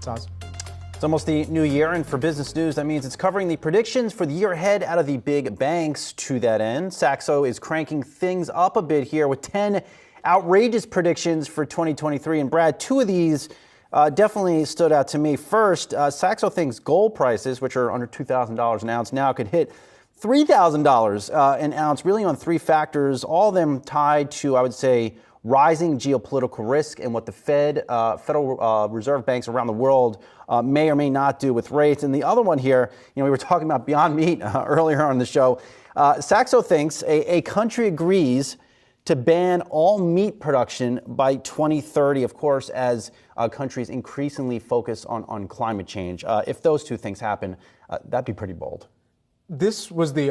Sozzi. It's almost the new year, and for business news, that means it's covering the predictions for the year ahead out of the big banks. To that end, Saxo is cranking things up a bit here with 10 outrageous predictions for 2023. And Brad, two of these definitely stood out to me. First, Saxo thinks gold prices, which are under $2,000 an ounce now, could hit $3,000 an ounce, really on three factors, all of them tied to, I would say, rising geopolitical risk and what the Federal Reserve banks around the world may or may not do with rates. And the other one here, we were talking about Beyond Meat earlier on the show. Saxo thinks a country agrees to ban all meat production by 2030, of course, as countries increasingly focus on climate change. If those two things happen, that'd be pretty bold. This was the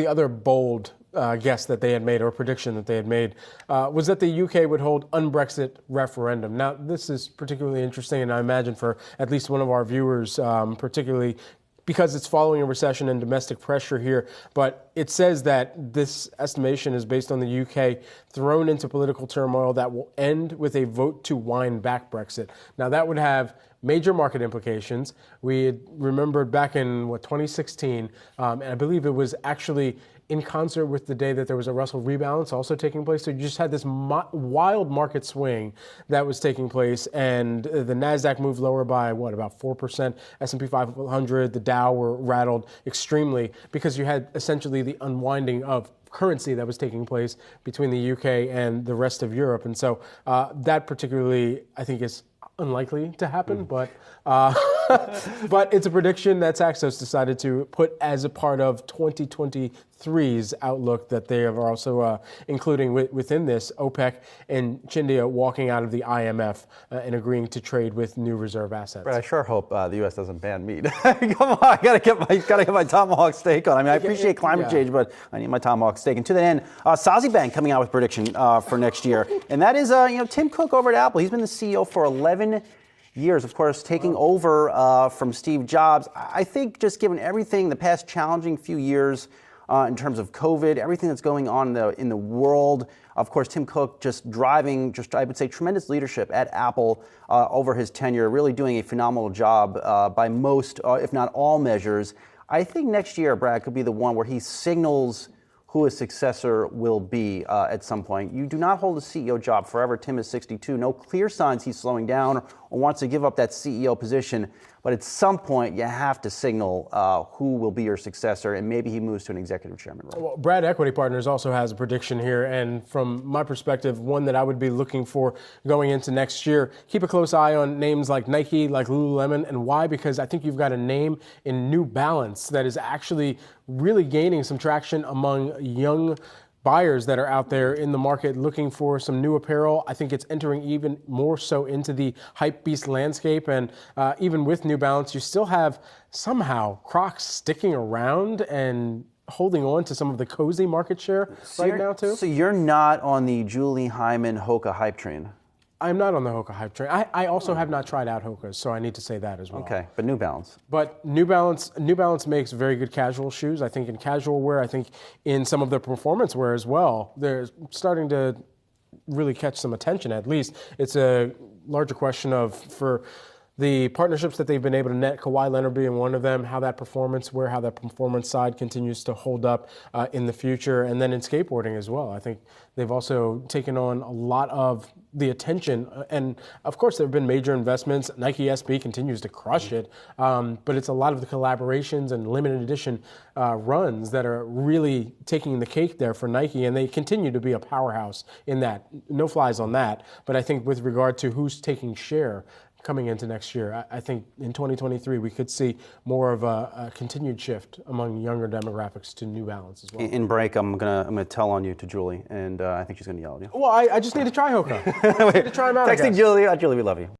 other bold guess that they had made, or prediction that they had made, was that the UK would hold un-Brexit referendum. Now, this is particularly interesting, and I imagine for at least one of our viewers, particularly because it's following a recession and domestic pressure here. But it says that this estimation is based on the UK thrown into political turmoil that will end with a vote to wind back Brexit. Now, that would have major market implications. We had remembered back in, 2016, and I believe it was actually in concert with the day that there was a Russell rebalance also taking place. So you just had this wild market swing that was taking place, and the NASDAQ moved lower by, about 4%. S&P 500, the Dow were rattled extremely because you had essentially the unwinding of currency that was taking place between the UK and the rest of Europe. And so that particularly, I think, is unlikely to happen, but it's a prediction that Saxo's decided to put as a part of 2023's outlook that they are also including within this. OPEC and Chindia walking out of the IMF and agreeing to trade with new reserve assets. But I sure hope the U.S. doesn't ban meat. Come on, I gotta get my tomahawk steak on. I mean, I appreciate climate change, but I need my tomahawk steak. And to that end, Sozzi Bank coming out with prediction for next year, and that is Tim Cook over at Apple. He's been the CEO for 11 years, of course, taking over from Steve Jobs. I think just given everything, the past challenging few years in terms of COVID, everything that's going on in the world, of course, Tim Cook just driving, I would say, tremendous leadership at Apple over his tenure, really doing a phenomenal job by most, if not all measures. I think next year, Brad, could be the one where he signals who his successor will be at some point. You do not hold a CEO job forever. Tim is 62. No clear signs he's slowing down or wants to give up that CEO position. But at some point, you have to signal who will be your successor, and maybe he moves to an executive chairman role. Well, Brad Equity Partners also has a prediction here, and from my perspective, one that I would be looking for going into next year. Keep a close eye on names like Nike, like Lululemon, and why? Because I think you've got a name in New Balance that is actually really gaining some traction among young buyers that are out there in the market looking for some new apparel. I think it's entering even more so into the hype beast landscape. And even with New Balance, you still have somehow Crocs sticking around and holding on to some of the cozy market share now, too. So you're not on the Julie Hyman Hoka hype train? I'm not on the Hoka hype train. I also have not tried out Hokas, so I need to say that as well. Okay, but New Balance. But New Balance makes very good casual shoes. I think in casual wear, I think in some of the performance wear as well, they're starting to really catch some attention, at least. It's a larger question for the partnerships that they've been able to net, Kawhi Leonard being one of them, how that performance side continues to hold up in the future, and then in skateboarding as well. I think they've also taken on a lot of the attention, and of course there have been major investments. Nike SB continues to crush it, but it's a lot of the collaborations and limited edition runs that are really taking the cake there for Nike, and they continue to be a powerhouse in that. No flies on that, but I think with regard to who's taking share coming into next year, I think in 2023 we could see more of a continued shift among younger demographics to New Balance as well. In break, I'm gonna tell on you to Julie, and I think she's gonna yell at you. Well, I just need to try Hoka. I just need to try them out. Texting Julie, Julie, we love you.